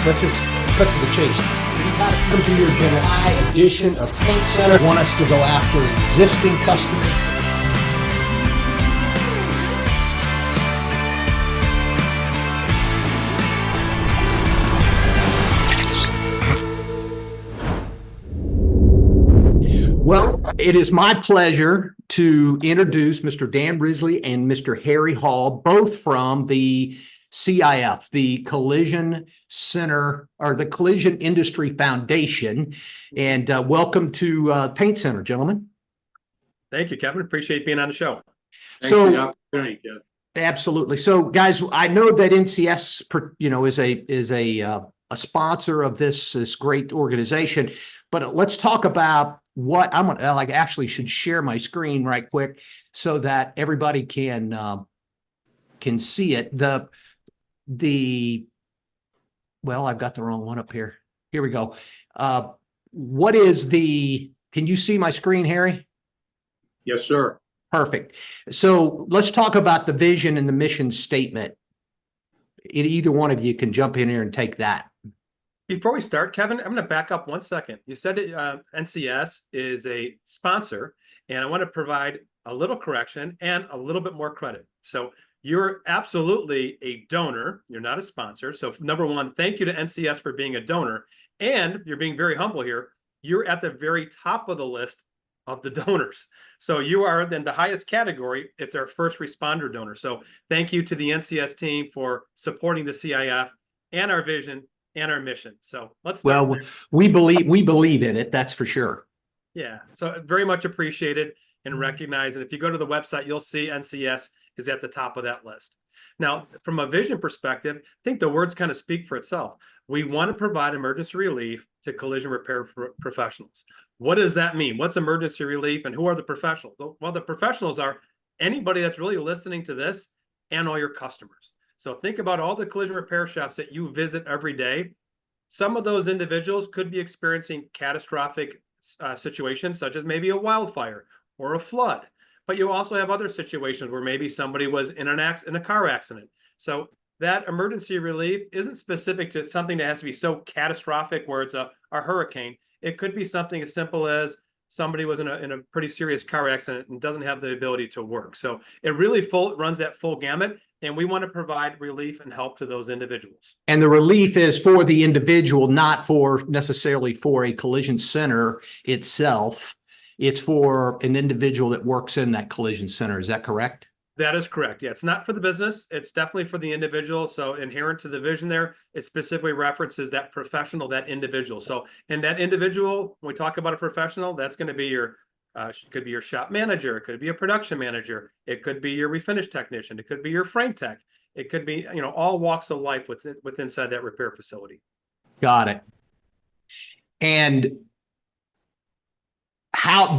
let's just cut to the chase. We got to come to your July edition of Paint Center. Want us to go after existing customers? Well, it is my pleasure to introduce Mr. Dan Risley and Mr. Harry Hall, both from the CIF, the Collision Center, or the Collision Industry Foundation. And welcome to Paint Center, gentlemen. Thank you, Kevin. Appreciate being on the show. Thanks for the opportunity, Kevin. Absolutely. So, guys, I know that NCS, is a sponsor of this great organization. But let's talk about what I'm gonna actually should share my screen right quick so that everybody can see it. Well, I've got the wrong one up here. Here we go. What is can you see my screen, Harry? Yes, sir. Perfect. So let's talk about the vision and the mission statement. Either one of you can jump in here and take that. Before we start, Kevin, I'm going to back up 1 second. You said NCS is a sponsor, and I want to provide a little correction and a little bit more credit. So you're absolutely a donor. You're not a sponsor. So number one, thank you to NCS for being a donor. And you're being very humble here. You're at the very top of the list of the donors. So you are in the highest category. It's our first responder donor. So thank you to the NCS team for supporting the CIF and our vision and our mission. So let's start. Well, we believe in it. That's for sure. Yeah. So very much appreciated and recognized. And if you go to the website, you'll see NCS is at the top of that list. Now, from a vision perspective, I think the words kind of speak for itself. We want to provide emergency relief to collision repair professionals. What does that mean? What's emergency relief and who are the professionals? Well, the professionals are anybody that's really listening to this and all your customers. So think about all the collision repair shops that you visit every day. Some of those individuals could be experiencing catastrophic situations, such as maybe a wildfire or a flood. But you also have other situations where maybe somebody was in a car accident. So that emergency relief isn't specific to something that has to be so catastrophic where it's a hurricane. It could be something as simple as somebody was in a pretty serious car accident and doesn't have the ability to work. So it really runs that full gamut. And we want to provide relief and help to those individuals. And the relief is for the individual, not necessarily for a collision center itself. It's for an individual that works in that collision center. Is that correct? That is correct. Yeah, it's not for the business. It's definitely for the individual. So inherent to the vision there, it specifically references that professional, that individual. So in that individual, when we talk about a professional, that's going to be your could be your shop manager. It could be a production manager. It could be your refinish technician. It could be your frame tech. It could be, all walks of life within inside that repair facility. Got it. And how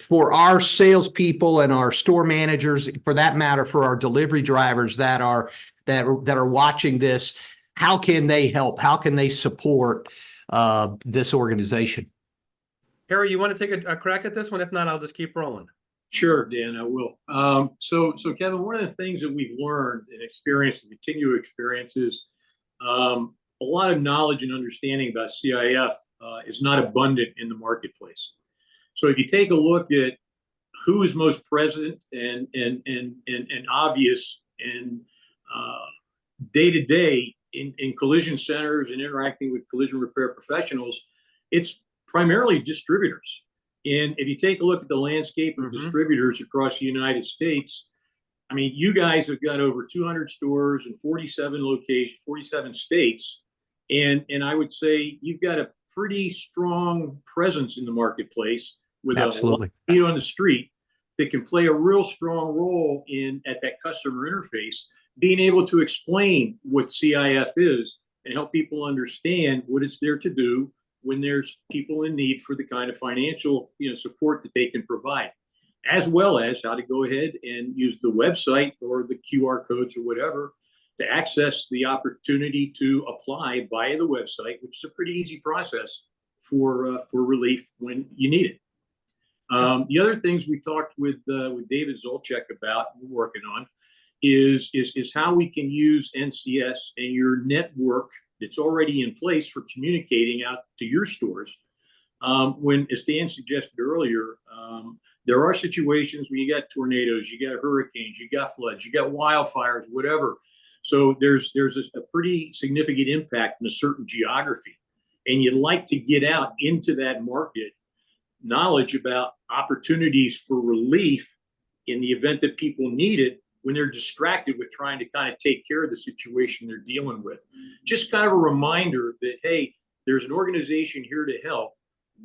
for our salespeople and our store managers, for that matter, for our delivery drivers that are watching this, how can they help? How can they support this organization? Harry, you want to take a crack at this one? If not, I'll just keep rolling. Sure, Dan, I will. So Kevin, one of the things that we've learned and experienced and continue to experience is a lot of knowledge and understanding about CIF is not abundant in the marketplace. So if you take a look at who is most present and obvious and day to day in collision centers and interacting with collision repair professionals, it's primarily distributors. And if you take a look at the landscape of distributors across the United States, I mean, you guys have got over 200 stores in 47 locations, 47 states. And I would say you've got a pretty strong presence in the marketplace with Absolutely. a feet on the street that can play a real strong role at that customer interface, being able to explain what CIF is and help people understand what it's there to do when there's people in need for the kind of financial support that they can provide, as well as how to go ahead and use the website or the QR codes or whatever to access the opportunity to apply via the website, which is a pretty easy process for relief when you need it. The other things we talked with David Zolchek about, we're working on, is how we can use NCS and your network that's already in place for communicating out to your stores. When, as Dan suggested earlier, there are situations when you got tornadoes, you got hurricanes, you got floods, you got wildfires, whatever. So there's a pretty significant impact in a certain geography, and you'd like to get out into that market knowledge about opportunities for relief in the event that people need it when they're distracted with trying to kind of take care of the situation they're dealing with. Just kind of a reminder that, hey, there's an organization here to help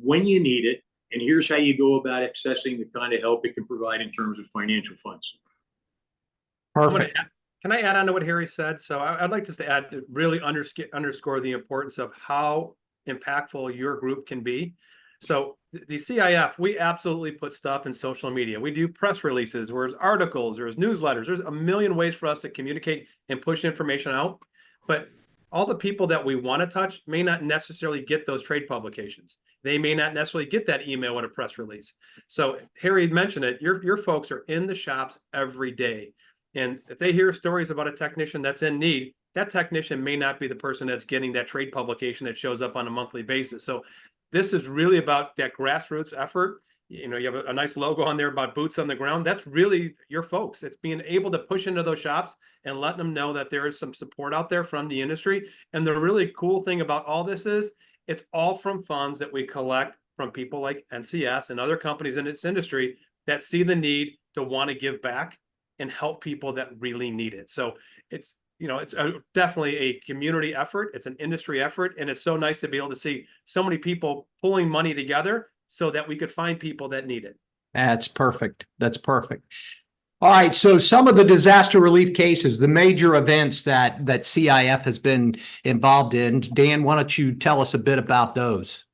when you need it, and here's how you go about accessing the kind of help it can provide in terms of financial funds. Perfect. Can I add on to what Harry said? So I'd like just to add, really underscore the importance of how impactful your group can be. So the CIF, we absolutely put stuff in social media. We do press releases, there's articles, there's newsletters, there's a million ways for us to communicate and push information out. But all the people that we want to touch may not necessarily get those trade publications. They may not necessarily get that email with a press release. So Harry mentioned it, your folks are in the shops every day. And if they hear stories about a technician that's in need, that technician may not be the person that's getting that trade publication that shows up on a monthly basis. So this is really about that grassroots effort. You know, you have a nice logo on there about boots on the ground. That's really your folks. It's being able to push into those shops and letting them know that there is some support out there from the industry. And the really cool thing about all this is it's all from funds that we collect from people like NCS and other companies in its industry that see the need to want to give back and help people that really need it. So it's, you know, it's definitely a community effort. It's an industry effort. And it's so nice to be able to see so many people pulling money together so that we could find people that need it. That's perfect. That's perfect. All right. So some of the disaster relief cases, the major events that CIF has been involved in, Dan, why don't you tell us a bit about those?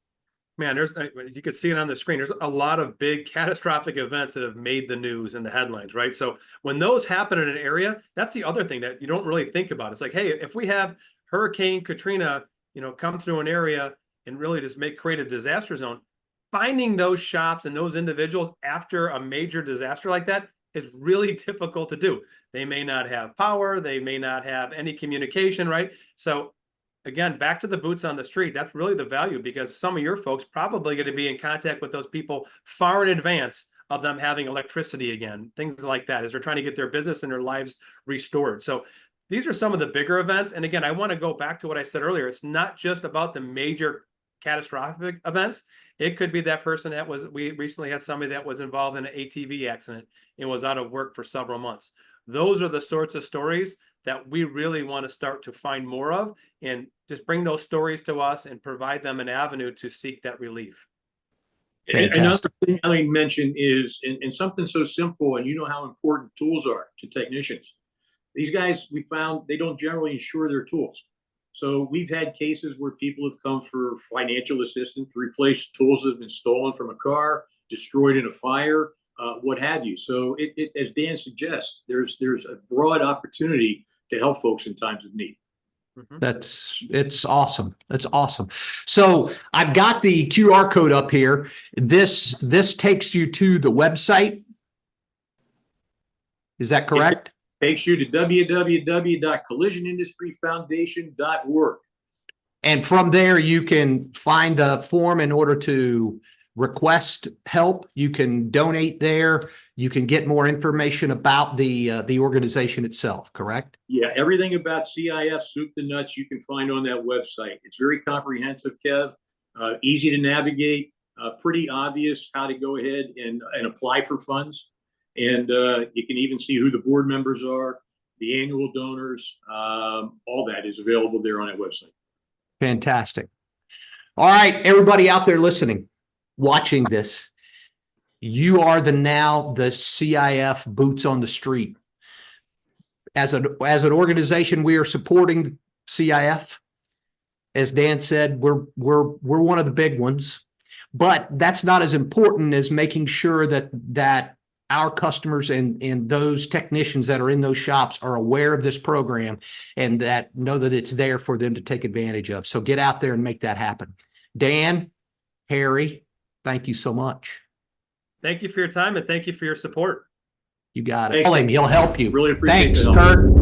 Man, you can see it on the screen. There's a lot of big catastrophic events that have made the news and the headlines, right? So when those happen in an area, that's the other thing that you don't really think about. It's like, hey, if we have Hurricane Katrina, you know, come through an area and really just create a disaster zone, finding those shops and those individuals after a major disaster like that is really difficult to do. They may not have power. They may not have any communication, right? So again, back to the boots on the street, that's really the value, because some of your folks probably going to be in contact with those people far in advance of them having electricity again, things like that, as they're trying to get their business and their lives restored. So these are some of the bigger events. And again, I want to go back to what I said earlier. It's not just about the major catastrophic events. It could be that person we recently had somebody that was involved in an ATV accident and was out of work for several months. Those are the sorts of stories that we really want to start to find more of, and just bring those stories to us and provide them an avenue to seek that relief. Fantastic. Another thing I mention is, and something so simple, and you know how important tools are to technicians. These guys, we found, they don't generally insure their tools. So we've had cases where people have come for financial assistance to replace tools that have been stolen from a car, destroyed in a fire, what have you. So as Dan suggests, there's a broad opportunity to help folks in times of need. It's awesome. That's awesome. So I've got the QR code up here. This takes you to the website. Is that correct? It takes you to www.collisionindustryfoundation.org. And from there, you can find the form in order to request help. You can donate there. You can get more information about the organization itself, correct? Yeah, everything about CIF, soup to nuts, you can find on that website. It's very comprehensive, Kev, easy to navigate, pretty obvious how to go ahead and apply for funds. And you can even see who the board members are, the annual donors, all that is available there on that website. Fantastic. All right, everybody out there listening, watching this, you are the CIF boots on the street. As an organization, we are supporting CIF. As Dan said, we're one of the big ones, but that's not as important as making sure that our customers and those technicians that are in those shops are aware of this program and that know that it's there for them to take advantage of. So get out there and make that happen. Dan, Harry, thank you so much. Thank you for your time, and thank you for your support. You got it. Call him. He'll help you. Really appreciate Thanks, the help. Kurt.